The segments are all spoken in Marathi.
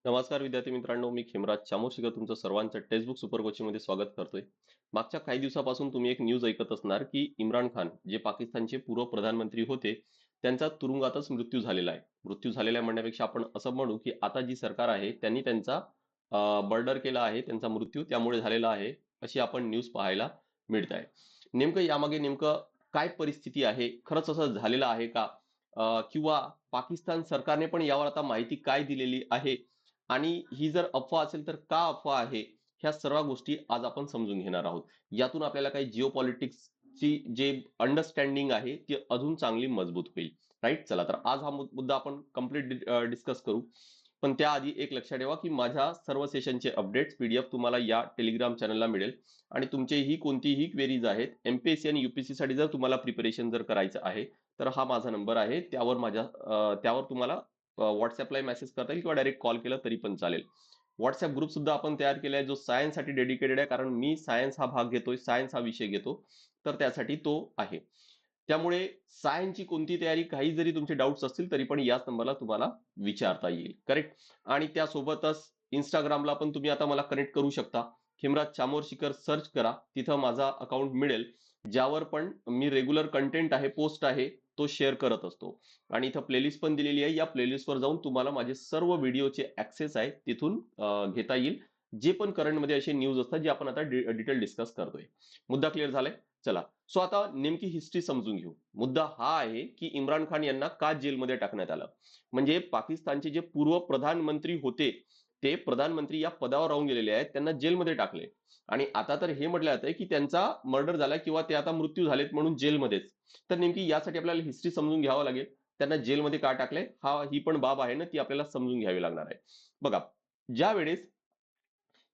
नमस्कार विद्यार्थी मित्रांनो, मी खेमराज चामोशीकर तुमचं सर्वांचं टेक्स्टबुक सुपर कोचिंग मध्ये स्वागत करतोय. मागच्या काही दिवसापासून तुम्ही एक न्यूज ऐकत असणार की इम्रान खान जे पाकिस्तानचे पूर्व प्रधानमंत्री होते, त्यांचा तुरुंगातच मृत्यू झालेला आहे. मृत्यू झालेला आहे म्हणण्यापेक्षा आपण असं म्हणू की आता जी सरकार आहे त्यांनी त्यांचा मर्डर केला आहे, त्यांचा मृत्यू त्यामुळे झालेला आहे, अशी आपण न्यूज पाहायला मिळत आहे. नेमकं यामागे नेमकं काय परिस्थिती आहे, खरंच असं झालेलं आहे का? किंवा पाकिस्तान सरकारने पण यावर आता माहिती काय दिलेली आहे आणि ही जर अफवा असेल तर का अफवा आहे, ह्या सर्व गोष्टी आज आपण समजून घेणार आहोत. यातून आपल्याला काही जिओ पॉलिटिक्सची जे अंडरस्टँडिंग आहे ती अजून चांगली मजबूत होईल. राईट, चला तर आज हा मुद्दा आपण कम्प्लीट डिस्कस करू. पण त्याआधी एक लक्षात ठेवा की माझ्या सर्व सेशनचे अपडेट्स पीडीएफ तुम्हाला या टेलिग्राम चॅनलला मिळेल. आणि तुमचेही कोणतीही क्वेरीज आहेत एमपीएससी आणि युपीएससी साठी जर तुम्हाला प्रिपरेशन जर करायचं आहे, तर हा माझा नंबर आहे, त्यावर तुम्हाला व्हॉट्सअपला मेसेज करता येईल किंवा डायरेक्ट कॉल केला तरी पण चालेल. व्हॉट्सअप ग्रुप सुद्धा आपण तयार केला आहे जो सायन्स साठी डेडिकेटेड आहे, कारण मी सायन्स हा भाग घेतोय, सायन्स हा विषय घेतो, तर त्यासाठी तो आहे. त्यामुळे सायन्सची कोणती तयारी, काही जरी तुमचे डाऊट्स असतील तरी पण याच नंबरला तुम्हाला विचारता येईल. करेक्ट. आणि त्यासोबतच इंस्टाग्रामला पण तुम्ही आता मला कनेक्ट करू शकता. खेमराज चामोरशीकर सर्च करा, तिथं माझा अकाउंट मिळेल, ज्यावर पण मी रेग्युलर कंटेंट आहे, पोस्ट आहे, तो शेअर करत असतो. आणि इथं प्लेलिस्ट पण दिलेली आहे, या प्लेलिस्टवर जाऊन तुम्हाला माझे सर्व व्हिडिओचे ऍक्सेस आहेत तिथून घेता येईल. जे पण करंटमध्ये असे न्यूज असतात जे आपण आता डिटेल डिस्कस करतोय. मुद्दा क्लिअर झालाय? चला. सो आता नेमकी हिस्ट्री समजून घेऊ. मुद्दा हा आहे की इम्रान खान यांना का जेलमध्ये टाकण्यात आलं. म्हणजे पाकिस्तानचे जे पूर्व प्रधानमंत्री होते, ते प्रधानमंत्री या पदावर राहून गेलेले आहेत, त्यांना जेलमध्ये टाकले. आणि आता तर हे म्हटलं जातंय की त्यांचा मर्डर झाला किंवा ते आता मृत्यू झालेत म्हणून जेलमध्येच. तर नेमकी यासाठी आपल्याला हिस्ट्री समजून घ्यावं लागेल. त्यांना जेलमध्ये का टाकले, ही पण बाब आहे ना, ती आपल्याला समजून घ्यावी लागणार आहे. बघा, ज्या वेळेस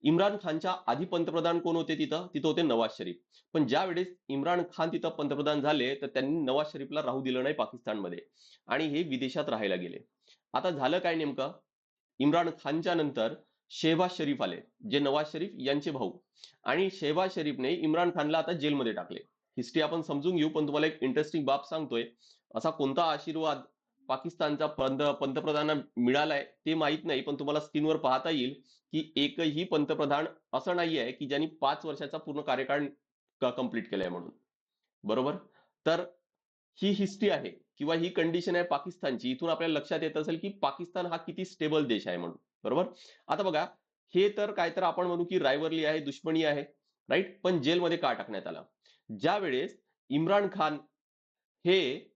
इम्रान खानच्या आधी पंतप्रधान कोण होते, तिथं तिथं होते नवाज शरीफ. पण ज्या वेळेस इम्रान खान तिथं पंतप्रधान झाले, तर त्यांनी नवाज शरीफला राहू दिलं नाही पाकिस्तानमध्ये, आणि हे विदेशात राहायला गेले. आता झालं काय नेमकं, इम्रान खानच्या नंतर शेहबाज शरीफ आले, जे नवाज शरीफ यांचे भाऊ. आणि शेहबाज शरीफने इम्रान खानला आता जेलमध्ये टाकले. हिस्ट्री आपण समजून घेऊ, पण तुम्हाला एक इंटरेस्टिंग बाब सांगतोय. असा कोणता आशीर्वाद पाकिस्तानचा पंतप्रधानांना मिळालाय ते माहित नाही, पण तुम्हाला स्क्रीनवर पाहता येईल की एकही पंतप्रधान असं नाही आहे की ज्यांनी 5 वर्षाचा पूर्ण कार्यकाळ कंप्लीट केलाय म्हणून. बरोबर. तर ही हिस्ट्री आहे किंवा ही कंडिशन आहे पाकिस्तानची. इथून आपल्याला लक्षात येत असेल की पाकिस्तान हा किती स्टेबल देश आहे म्हणून. बरोबर. आता बघा, हे तर काय तर आपण म्हणू की रायव्हरली आहे, दुश्मनी आहे. राईट. पण जेलमध्ये का टाकण्यात आला, ज्या वेळेस इम्रान खान हे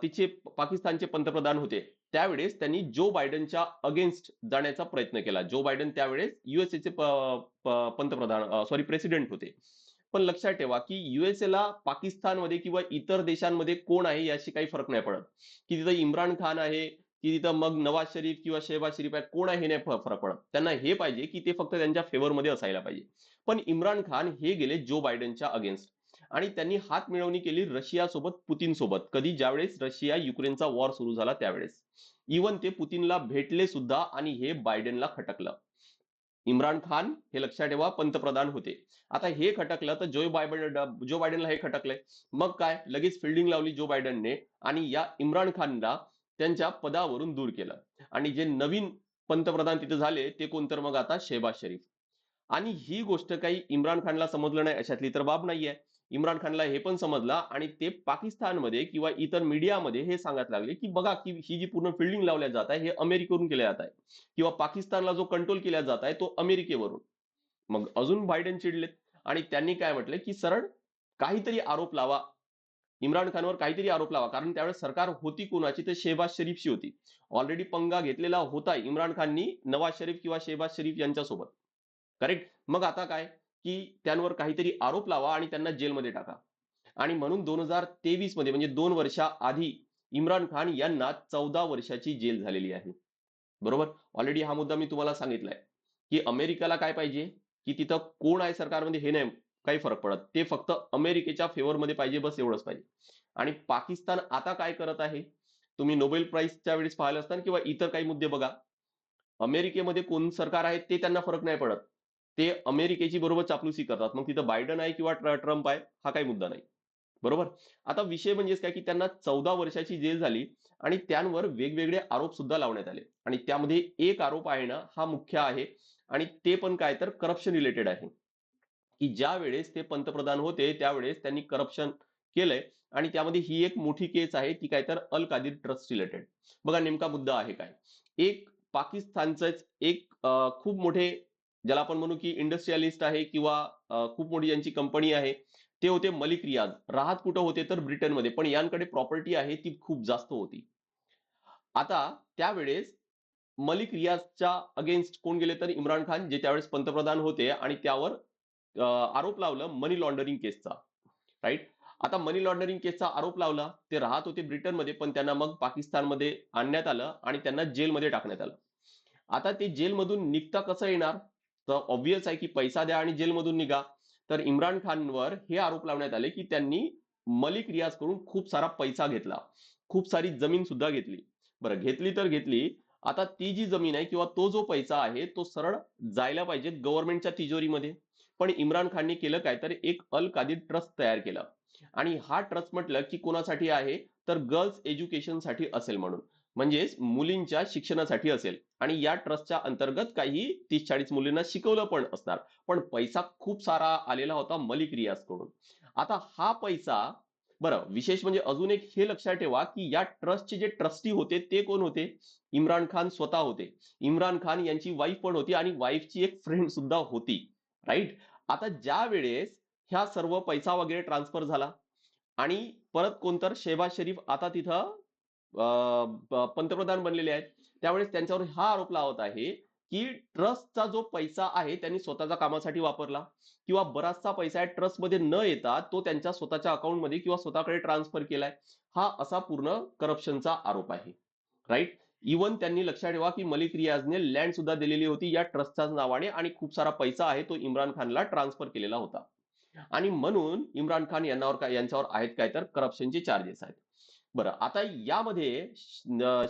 तिचे पाकिस्तानचे पंतप्रधान होते, त्यावेळेस त्यांनी जो बायडनच्या अगेन्स्ट जाण्याचा प्रयत्न केला. जो बायडन त्यावेळेस युएसएचे पंतप्रधान, सॉरी, प्रेसिडेंट होते. पण लक्षात ठेवा की युएसएला पाकिस्तानमध्ये किंवा इतर देशांमध्ये कोण आहे याशी काही फरक नाही पडत. की तिथं इम्रान खान आहे, की तिथं मग नवाज शरीफ किंवा शेहबाज शरीफ आहे, कोण आहे हे नाही फरक पडत. त्यांना हे पाहिजे की ते फक्त त्यांच्या फेवरमध्ये असायला पाहिजे. पण इम्रान खान हे गेले जो बायडनच्या अगेन्स्ट, आणि त्यांनी हात मिळवणी केली रशिया सोबत, पुतीन सोबत. कधी, ज्यावेळेस रशिया युक्रेनचा वॉर सुरू झाला त्यावेळेस. इवन ते पुतीनला भेटले सुद्धा आणि हे बायडेनला खटकलं. इम्रान खान, हे लक्षात ठेवा, पंतप्रधान होते. आता हे खटकलं तर जो बायडेनला हे खटकलंय. मग काय, लगेच फिल्डिंग लावली जो बायडेनने आणि या इम्रान खानला त्यांच्या पदावरून दूर केलं. आणि जे नवीन पंतप्रधान तिथे झाले ते कोण, तर मग आता शेहबाज शरीफ. आणि ही गोष्ट काही इम्रान खानला समजलं नाही अशातली तर बाब नाहीये. इम्रान खानला हे पण समजलं आणि ते पाकिस्तानमध्ये किंवा इतर मीडियामध्ये हे सांगत लागले की बघा की ही जी पूर्ण फिल्डिंग लावल्या जात आहे हे अमेरिकेवरून केल्या जात आहे, किंवा पाकिस्तानला जो कंट्रोल केला जात आहे तो अमेरिकेवरून. मग अजून बायडेन चिडलेत आणि त्यांनी काय म्हटलं की सरळ काहीतरी आरोप लावा, इम्रान खानवर काहीतरी आरोप लावा, कारण त्यावेळेस सरकार होती कोणाची, तर शेहबाज शरीफची होती. ऑलरेडी पंगा घेतलेला होता इम्रान खाननी नवाज शरीफ किंवा शेहबाज शरीफ यांच्यासोबत. करेक्ट. मग आता काय, की त्यांवर काहीतरी आरोप लावा आणि त्यांना जेलमध्ये टाका. आणि म्हणून 2023 मध्ये, म्हणजे 2 वर्षा आधी, इम्रान खान यांना 14 वर्षाची जेल झालेली आहे. बरोबर. ऑलरेडी हा मुद्दा मी तुम्हाला सांगितलाय की अमेरिकाला काय पाहिजे, की तिथं कोण आहे सरकारमध्ये हे नाही काही फरक पडत, ते फक्त अमेरिकेच्या फेवरमध्ये पाहिजे, बस एवढंच पाहिजे. आणि पाकिस्तान आता काय करत आहे, तुम्ही नोबेल प्राइजच्या वेळेस पाहिलं असताना किंवा इतर काही मुद्दे बघा, अमेरिकेमध्ये कोण सरकार आहे ते त्यांना फरक नाही पडत. ते अमेरिकेची बरोबर चापलुसी करतात. मग तिथं बायडन आहे किंवा ट्रम्प आहे, हा काही मुद्दा नाही. बरोबर. आता विषय म्हणजे काय, की त्यांना 14 वर्षाची जेल झाली. आणि त्यांवर वेगवेगळे आरोप सुद्धा लावण्यात आले. आणि त्यामध्ये एक आरोप आहे ना, हा मुख्य आहे आणि ते पण काय तर करप्शन रिलेटेड आहे, की ज्या वेळेस ते पंतप्रधान होते त्यावेळेस त्यांनी करप्शन केलंय. आणि त्यामध्ये ही एक मोठी केस आहे ती काय तर अल कादिर ट्रस्ट रिलेटेड. बघा नेमका मुद्दा आहे काय. एक पाकिस्तानचंच एक खूप मोठे, ज्याला आपण म्हणू की इंडस्ट्रियलिस्ट आहे किंवा खूप मोठी यांची कंपनी आहे, ते होते मलिक रियाज. राहत कुठं होते तर ब्रिटनमध्ये, पण यांकडे प्रॉपर्टी आहे ती खूप जास्त होती. आता त्यावेळेस मलिक रियाजच्या अगेन्स्ट कोण गेले तर इम्रान खान, जे त्यावेळेस पंतप्रधान होते, आणि त्यावर आरोप लावलं मनी लॉन्डरिंग केसचा. राईट. आता मनी लॉन्डरिंग केसचा आरोप लावला. ते राहत होते ब्रिटनमध्ये, पण त्यांना मग पाकिस्तानमध्ये आणण्यात आलं आणि त्यांना जेलमध्ये टाकण्यात आलं. आता ते जेलमधून निघता कसं येणार, तर ऑब्व्हियस आहे की पैसा द्या आणि जेलमधून निघा. तर इम्रान खानवर हे आरोप लावण्यात आले की त्यांनी मलिक रियाज कडून खूप सारा पैसा घेतला, खूप सारी जमीन सुद्धा घेतली. बरं, घेतली तर घेतली. आता ती जी जमीन आहे किंवा तो जो पैसा आहे तो सरळ जायला पाहिजे गव्हर्नमेंटच्या तिजोरीमध्ये. पण इम्रान खानने केलं काय तर एक अल कादिर ट्रस्ट तयार केला. आणि हा ट्रस्ट म्हटलं की कोणासाठी आहे तर गर्ल्स एज्युकेशनसाठी असेल म्हणून, म्हणजेच मुलींच्या शिक्षणासाठी असेल. आणि या ट्रस्टच्या अंतर्गत काही 30-40 मुलींना शिकवलं पण असणार. पण पैसा खूप सारा आलेला होता मलिक रियाज कडून. आता हा पैसा, बरं विशेष म्हणजे अजून एक हे लक्षात ठेवा की या ट्रस्टचे जे ट्रस्टी होते ते कोण होते, इम्रान खान स्वतः होते. इम्रान खान यांची वाईफ पण होती आणि वाईफची एक फ्रेंड सुद्धा होती. राईट. आता ज्या वेळेस ह्या सर्व पैसा वगैरे ट्रान्सफर झाला आणि परत कोणतर शेहबाज शरीफ आता तिथं पंतप्रधान बनलेले आहेत, त्यावेळेस त्यांच्यावर हा आरोप लावत आहे की ट्रस्टचा जो पैसा आहे त्यांनी स्वतःच्या कामासाठी वापरला, किंवा बराचसा पैसा आहे ट्रस्टमध्ये न येता तो त्यांच्या स्वतःच्या अकाउंटमध्ये किंवा स्वतःकडे ट्रान्सफर केलाय. हा असा पूर्ण करप्शनचा आरोप आहे. राईट. इवन त्यांनी लक्षात ठेवा की मलिक रियाजने लँड सुद्धा दिलेली होती या ट्रस्टच्या नावाने, आणि खूप सारा पैसा आहे तो इम्रान खानला ट्रान्सफर केलेला होता. आणि म्हणून इम्रान खान यांच्यावर आहेत काय तर करप्शनचे चार्जेस आहेत. बरं, आता यामध्ये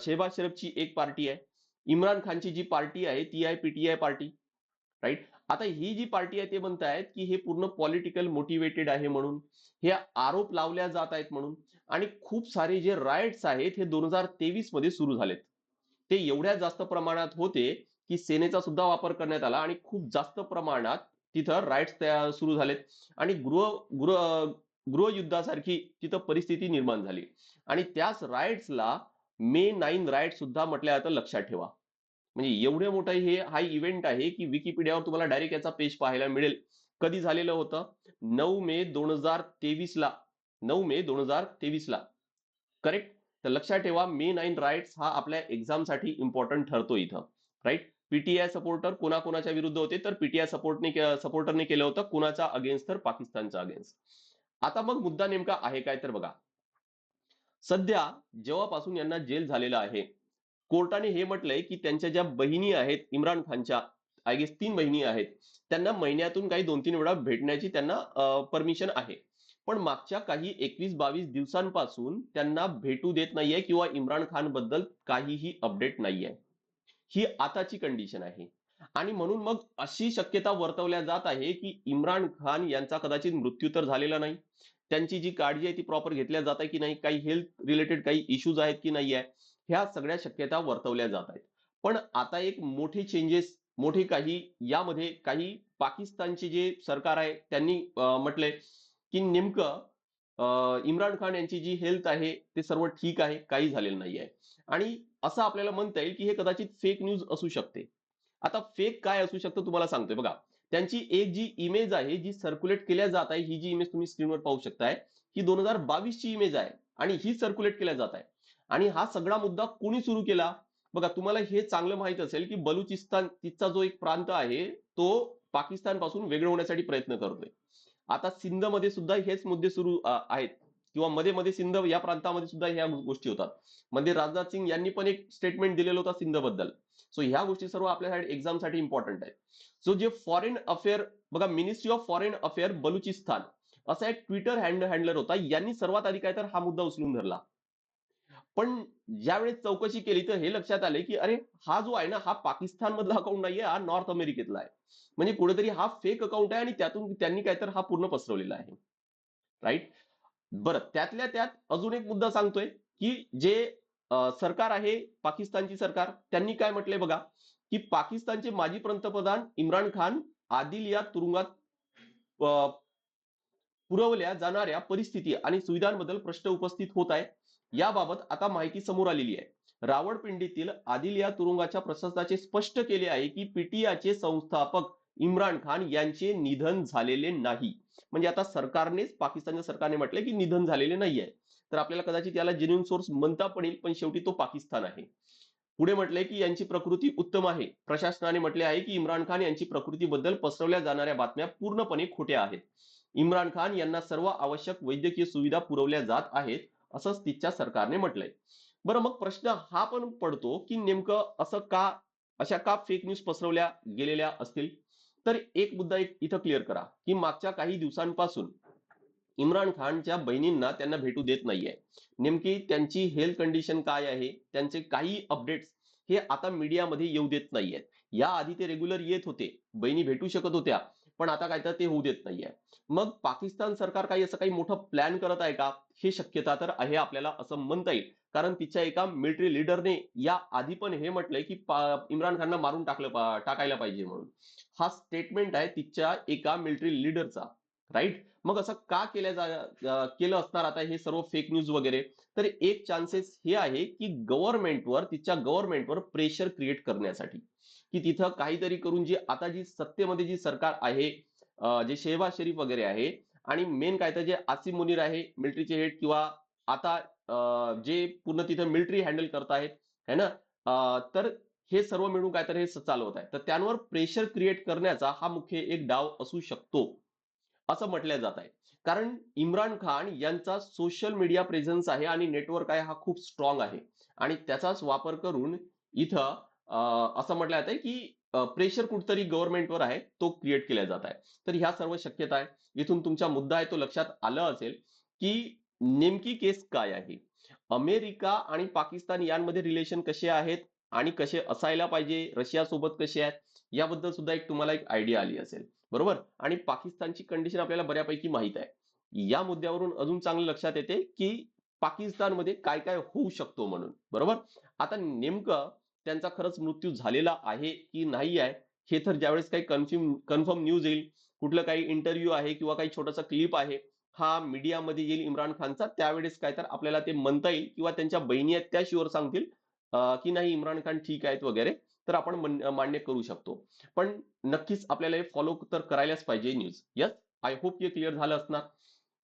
शेहबाज शरीफची एक पार्टी आहे, इम्रान खानची जी पार्टी आहे ती आहे पीटीआय पार्टी. राईट. आता ही जी पार्टी आहे ते म्हणतायत की हे पूर्ण पॉलिटिकल मोटिवेटेड आहे म्हणून, हे आरोप लावल्या जात आहेत म्हणून. आणि खूप सारे जे रायट्स आहेत हे 2023 मध्ये सुरू झालेत. ते एवढ्या जास्त प्रमाणात होते की सेनेचा सुद्धा वापर करण्यात आला आणि खूप जास्त प्रमाणात तिथं राईट्स सुरू झालेत. आणि गृह गृहयुद्धासारखी तिथं परिस्थिती निर्माण झाली. आणि त्याच राईट्सला मे 9 राईट सुद्धा म्हटलं जातं, लक्षात ठेवा. म्हणजे एवढे मोठं हे हा इव्हेंट आहे की विकिपीडियावर तुम्हाला डायरेक्ट याचा पेज पाहायला मिळेल. कधी झालेलं होतं, 9 मे 2023 ला. 9 मे 2023 ला. करेक्ट. तर लक्षात ठेवा मे 9 राईट्स हा आपल्या एक्झामसाठी इम्पॉर्टंट ठरतो इथं. राईट. पीटीआय सपोर्टर कोणाकोणाच्या विरुद्ध होते तर पीटीआय सपोर्टरने केलं होतं कुणाच्या अगेन्स्ट तर पाकिस्तानच्या अगेन्स्ट. आता मग मुद्दा नेमका आहे काय तर बघा, सध्या जेव्हापासून यांना जेल झालेलं आहे, कोर्टाने हे म्हटलंय की त्यांच्या ज्या बहिणी आहेत इम्रान खानच्या, आय गेस 3 बहिणी आहेत, त्यांना महिन्यातून काही 2-3 वेळा भेटण्याची त्यांना परमिशन आहे. पण मागच्या काही 21-22 दिवसांपासून त्यांना भेटू देत नाहीये किंवा इम्रान खान बद्दल काहीही अपडेट नाहीये. ही आताची कंडिशन आहे. आणि म्हणून मग अशी शक्यता वर्तवल्या जात आहे की इम्रान खान यांचा कदाचित मृत्यू तर झालेला नाही, त्यांची जी काळजी आहे ती प्रॉपर घेतल्या जात आहे की नाही, काही हेल्थ रिलेटेड काही इश्यूज आहेत की नाही आहे, ह्या सगळ्या शक्यता वर्तवल्या जात आहेत. पण आता एक मोठे चेंजेस, मोठे काही यामध्ये काही पाकिस्तानचे जे सरकार आहे त्यांनी म्हटलंय की नेमकं इम्रान खान यांची जी हेल्थ आहे ते सर्व ठीक आहे, काही झालेलं नाही आहे. आणि असं आपल्याला म्हणता येईल की हे कदाचित फेक न्यूज असू शकते. आता फेक काय असू शकतं तुम्हाला सांगतोय बघा. त्यांची एक जी इमेज आहे जी सर्क्युलेट केल्या जात आहे, ही जी इमेज तुम्ही स्क्रीनवर पाहू शकताय, ही 2022 ची इमेज आहे आणि ही सर्क्युलेट केल्या जात आहे. आणि हा सगळा मुद्दा कोणी सुरू केला? बघा, तुम्हाला हे चांगलं माहित असेल की बलुचिस्तान तिथचा जो एक प्रांत आहे तो पाकिस्तान पासून वेगळं होण्यासाठी प्रयत्न करतोय. आता सिंधमध्ये सुद्धा हेच मुद्दे सुरू आहेत, किंवा मध्ये मध्ये सिंध या प्रांतामध्ये सुद्धा ह्या गोष्टी होतात. मध्ये राजनाथ सिंग यांनी पण एक स्टेटमेंट दिलेलं होतं सिंधबद्दल. सो ह्या गोष्टी सर्व आपल्यासाठी एक्झामसाठी इम्पॉर्टंट आहे. सो जे फॉरेन अफेअर, बघा ministry of foreign affair Balochistan असा एक ट्विटर हँडलर होता, यांनी सर्वात आधी काय तर हा मुद्दा उचलून धरला. पण ज्यावेळेस चौकशी केली तर हे लक्षात आले की अरे, हा जो आहे ना हा पाकिस्तान मधला अकाउंट नाहीये, हा नॉर्थ अमेरिकेतला आहे. म्हणजे कुठेतरी हा फेक अकाउंट आहे आणि त्यातून त्यांनी काय तर हा पूर्ण पसरवलेला आहे. राईट. बरं, त्यातल्या त्यात अजून एक मुद्दा सांगतोय की जे सरकार आहे पाकिस्तानची सरकार, त्यांनी काय म्हटलंय बघा, की पाकिस्तानचे माजी पंतप्रधान इम्रान खान आदिल या तुरुंगात अ, पुरवल्या जाणाऱ्या परिस्थिती आणि सुविधांबद्दल प्रश्न उपस्थित होत आहे. याबाबत आता माहिती समोर आलेली आहे. रावळपिंडीतील आदिल या तुरुंगाच्या प्रशासनाचे स्पष्ट केले आहे, की पीटीआयचे संस्थापक इम्रान खान यांचे निधन झालेले नाही. म्हणजे आता सरकारनेच, पाकिस्तानच्या सरकारने म्हटलंय, की निधन झालेले नाहीये. तर आपल्याला कदाचित याला जेन्युइन सोर्स म्हणता पण येईल, पण शेवटी तो पाकिस्तान आहे. पुढे म्हटलंय, की यांची प्रकृती उत्तम आहे. प्रशासनाने म्हटले आहे, की इम्रान खान यांची प्रकृतीबद्दल पसरवल्या जाणाऱ्या बातम्या पूर्णपणे खोट्या आहेत. इम्रान खान यांना सर्व आवश्यक वैद्यकीय सुविधा पुरवल्या जात आहेत, असंच तिच्या सरकारने म्हटलंय. बरं, मग प्रश्न हा पण पडतो, की नेमकं असं का, अशा का फेक न्यूज पसरवल्या गेलेल्या असतील? तर एक मुद्दा इथं क्लिअर करा, की मागच्या काही दिवसांपासून इम्रान खानच्या बहिणींना त्यांना भेटू देत नाहीये. नेमकी त्यांची हेल्थ कंडिशन काय आहे, त्यांचे काही अपडेट्स हे आता मीडियामध्ये येऊ देत नाहीयेत. याआधी ते रेग्युलर येत होते, बहिणी भेटू शकत होत्या, पण आता काय तर ते होऊ देत नाहीये. मग पाकिस्तान सरकार काही असं काही मोठं प्लॅन करत आहे का? ही शक्यता तर आहे, आपल्याला असं म्हणता येईल. कारण तिच्या एका मिलिटरी लीडरने या आधी पण हे म्हटलंय, की इम्रान खानला मारून टाकायला पाहिजे म्हणून. हा स्टेटमेंट आहे तिच्या एका मिलिटरी लीडरचा, राईट? मग असं का केलं असणार आता हे सर्व फेक न्यूज वगैरे? तर एक चान्सेस हे आहे, की तिच्या गव्हर्नमेंटवर प्रेशर क्रिएट करण्यासाठी, की तिथं काहीतरी करून जी आता जी सत्तेमध्ये जी सरकार आहे, जे शेहबाज शरीफ वगैरे आहे, आणि मेन काय तर जे आसिम मुनीर आहे मिलिटरीचे हेड, किंवा आता जे पूर्ण तिथं मिलिटरी हँडल करतायत, है ना? तर हे सर्व मिळून काय तर हे चालवत आहे. तर त्यांवर प्रेशर क्रिएट करण्याचा हा मुख्य एक डाव असू शकतो, असं म्हटलं जात आहे. कारण इम्रान खान यांचा सोशल मीडिया प्रेझन्स आहे आणि नेटवर्क आहे, हा खूप स्ट्रॉंग आहे. आणि त्याचाच वापर करून इथं असं म्हटलं जात आहे, की प्रेशर कुठतरी गव्हर्नमेंटवर आहे, तो क्रिएट केला जात आहे. तर ह्या सर्व शक्यता आहे. इथून तुमचा मुद्दा आहे तो लक्षात आलं असेल, की नेमकी केस काय आहे. अमेरिका आणि पाकिस्तान यांमध्ये रिलेशन कसे आहेत आणि कसे असायला पाहिजे, रशिया सोबत कसे आहेत, याबद्दल सुद्धा तुम्हाला एक आयडिया आली असेल. बरोबर? आणि पाकिस्तानची कंडिशन आपल्याला बऱ्यापैकी माहित आहे. या मुद्द्यावरून अजून चांगलं लक्षात येते, की पाकिस्तानमध्ये काय काय होऊ शकतो म्हणून. बरोबर? आता नेमकं त्यांचा खरंच मृत्यू झालेला आहे की नाही आहे, हे तर ज्यावेळेस काही कन्फर्म न्यूज येईल, कुठलं काही इंटरव्ह्यू आहे किंवा काही छोटासा क्लिप आहे, हा मीडियामध्ये येईल इम्रान खानचा, त्यावेळेस काय तर आपल्याला ते म्हणता येईल, किंवा त्यांच्या बहिणी आहेत त्या शुअर सांगतील, की नाही इम्रान खान ठीक आहेत वगैरे. तर आपण मान्य करू शकतो. पण नक्कीच आपल्याला हे फॉलो तर करायलाच पाहिजे न्यूज. यस, आय होप हे क्लिअर झालं असणार.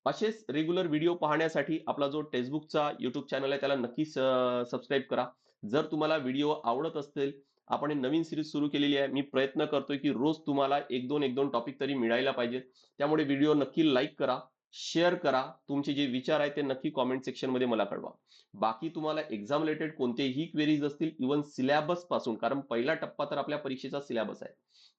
असेच रेग्युलर व्हिडिओ पाहण्यासाठी आपला जो टेक्स्टबुकचा युट्यूब चॅनल आहे त्याला नक्कीच सबस्क्राईब करा. जर तुम्हाला व्हिडिओ आवडत असतील, आपण एक नवीन सिरीज सुरू केलेली आहे. मी प्रयत्न करतोय, की रोज तुम्हाला एक दोन टॉपिक तरी मिळायला पाहिजेत. त्यामुळे व्हिडिओ नक्की लाईक करा, शेअर करा. तुमचे जे विचार आहेत ते नक्की कॉमेंट सेक्शनमध्ये मला कळवा. बाकी तुम्हाला एक्झाम रिलेटेड कोणतेही क्वेरीज असतील, इव्हन सिलेबस पासून, कारण पहिला टप्पा तर आपल्या परीक्षेचा सिलेबस आहे.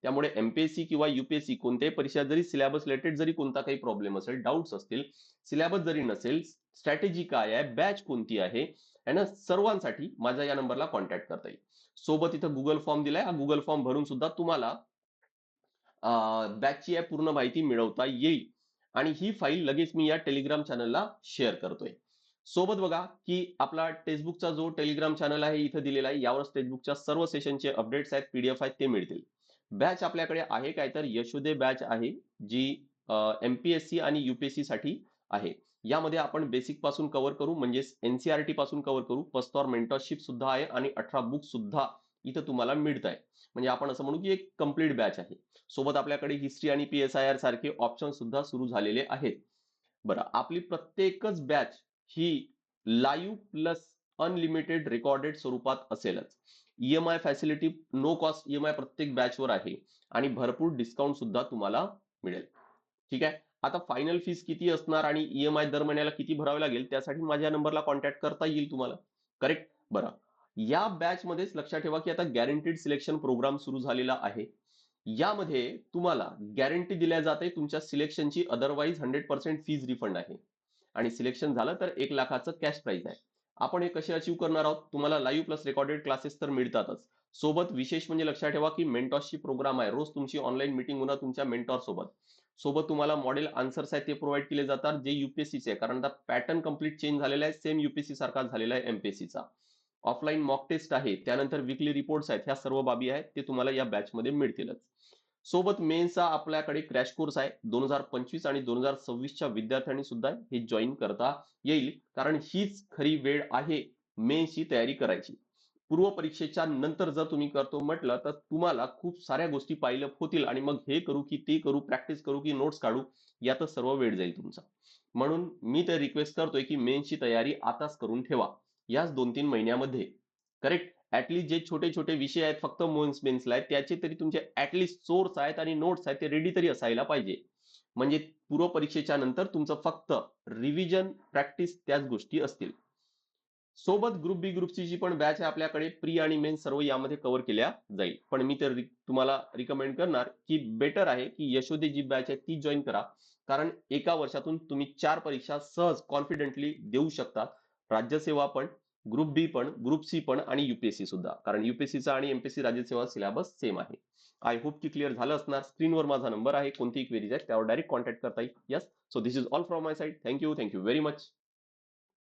त्यामुळे एमपीएससी किंवा युपीएससी कोणत्याही परीक्षा जरी सिलेबस रिलेटेड जरी कोणता काही प्रॉब्लेम असेल, डाऊट्स असतील, सिलेबस जरी नसेल, स्ट्रॅटेजी काय आहे, बॅच कोणती आहे ना, सर्वांसाठी माझ्या या नंबरला कॉन्टॅक्ट करता येईल. सोबत इथं गुगल फॉर्म दिलाय, हा गुगल फॉर्म भरून सुद्धा तुम्हाला बॅचची पूर्ण माहिती मिळवता येईल. आणि ही फाईल लगेच मी या टेलिग्राम चॅनलला शेअर करतोय. सोबत बघा, की आपला टेक्स्टबुकचा जो टेलिग्राम चॅनल आहे इथं दिलेला आहे, यावर टेक्स्टबुकच्या सर्व सेशनचे अपडेट्स आहेत, पीडीएफ आहेत, ते मिळतील. बॅच आपल्याकडे आहे काय तर यशोदे बॅच आहे, जी एमपीएससी आणि युपीएससी साठी आहे. यामध्ये आपण बेसिक पासून कव्हर करू, म्हणजे एनसीआरटी पासून कव्हर करू. फर्स्ट मेंटरशिप सुद्धा आहे आणि 18 बुक सुद्धा इथं तुम्हाला मिळत आहे. म्हणजे आपण असं म्हणू, की एक कम्प्लीट बॅच आहे. सोबत आपल्याकडे हिस्ट्री आणि पीएसआयआर सारखे ऑप्शन सुद्धा सुरू झालेले आहेत. बरं, आपली प्रत्येकच बॅच ही लाईव्ह प्लस अनलिमिटेड रेकॉर्डेड स्वरूपात असेलच. EMI facility, no cost EMI प्रत्येक बॅचवर आहे आणि भरपूर डिस्काउंट सुद्धा तुम्हाला मिळेल. ठीक आहे. आता फायनल फीस किती असणार आणि ईएमआय दर महिन्याला किती भरावे लागेल, त्यासाठी माझ्या नंबरला कॉन्टॅक्ट करता येईल तुम्हाला. करेक्ट? बरं, या बॅच मध्येच लक्षात ठेवा, की आता गॅरंटीड सिलेक्शन प्रोग्राम सुरू झालेला आहे. यामध्ये तुम्हाला गॅरंटी दिल्या जाते तुमच्या सिलेक्शनची, अदरवाईज 100% फीज रिफंड आहे. आणि सिलेक्शन झालं तर 1,00,000चं कॅश प्राइज आहे. आपण हे कसे अचीव्ह करणार आहोत? तुम्हाला लाईव्ह प्लस रेकॉर्डेड क्लासेस तर मिळतातच. सोबत विशेष म्हणजे लक्षात ठेवा, की मेंटॉरशिप प्रोग्राम आहे. रोज तुमची ऑनलाईन मीटिंग होणार तुमच्या मेंटॉर सोबत. सोबत तुम्हाला मॉडेल आन्सर्स आहेत ते प्रोव्हाइड केले जातात, जे युपीएससीचे आहे. कारण आता पॅटर्न कंप्लीट चेंज झालेला आहे, सेम युपीएससी सारखा झालेला आहे एमपीएससीचा. ऑफलाईन मॉक टेस्ट आहे, त्यानंतर वीकली रिपोर्ट्स आहेत, ह्या सर्व बाबी आहेत ते तुम्हाला या बॅचमध्ये मिळतीलच. सोबत मेन्सचा आपल्याकडे क्रॅश कोर्स आहे. 2025 आणि 2026च्या विद्यार्थ्यांनी सुद्धा हे जॉईन करता येईल, कारण हीच खरी वेळ आहे मेन्सची तयारी करायची. पूर्व परीक्षेच्या नंतर जर तुम्ही करतो म्हटलं तर तुम्हाला खूप साऱ्या गोष्टी पाहिलं होतील आणि मग हे करू की ते करू, प्रॅक्टिस करू की नोट्स काढू, यातच सर्व वेळ जाईल तुमचा. म्हणून मी तर रिक्वेस्ट करतोय की मेन्सची तयारी आताच करून ठेवा. याच 2-3 महिन्यामध्ये. करेक्ट? ऍटलीस्ट जे छोटे छोटे विषय आहेत फक्त मेन्सला आहेत, त्याचे तरी तुमचे ऍटलीस्ट सोर्स आहेत आणि नोट्स आहेत ते रेडी तरी असायला पाहिजे. म्हणजे पूर्व परीक्षेच्या नंतर तुमचं फक्त रिव्हिजन, प्रॅक्टिस त्याच गोष्टी असतील. सोबत ग्रुप बी ग्रुप सी ची पण बॅच आहे आपल्याकडे. प्री आणि मेन सर्व यामध्ये कव्हर केल्या जाईल. पण मी तर तुम्हाला रिकमेंड करणार की बेटर आहे की यशोदे जी बॅच आहे ती जॉईन करा. कारण एका वर्षातून तुम्ही 4 परीक्षा सहज कॉन्फिडेंटली देऊ शकता. राज्यसेवा पण, ग्रुप बी पण, ग्रुप सी पण आणि युपीएससी सुद्धा. कारण युपीएससीचा आणि एमपीएससी राज्यसेवा सिलेबस सेम आहे. आय होप की क्लिअर झालं असणार. स्क्रीनवर माझा नंबर आहे. कोणतीही क्वेरीज आहेत त्यावर डायरेक्ट कॉन्टॅक्ट करता येईल. Yes, so this is all from my side. Thank you very much.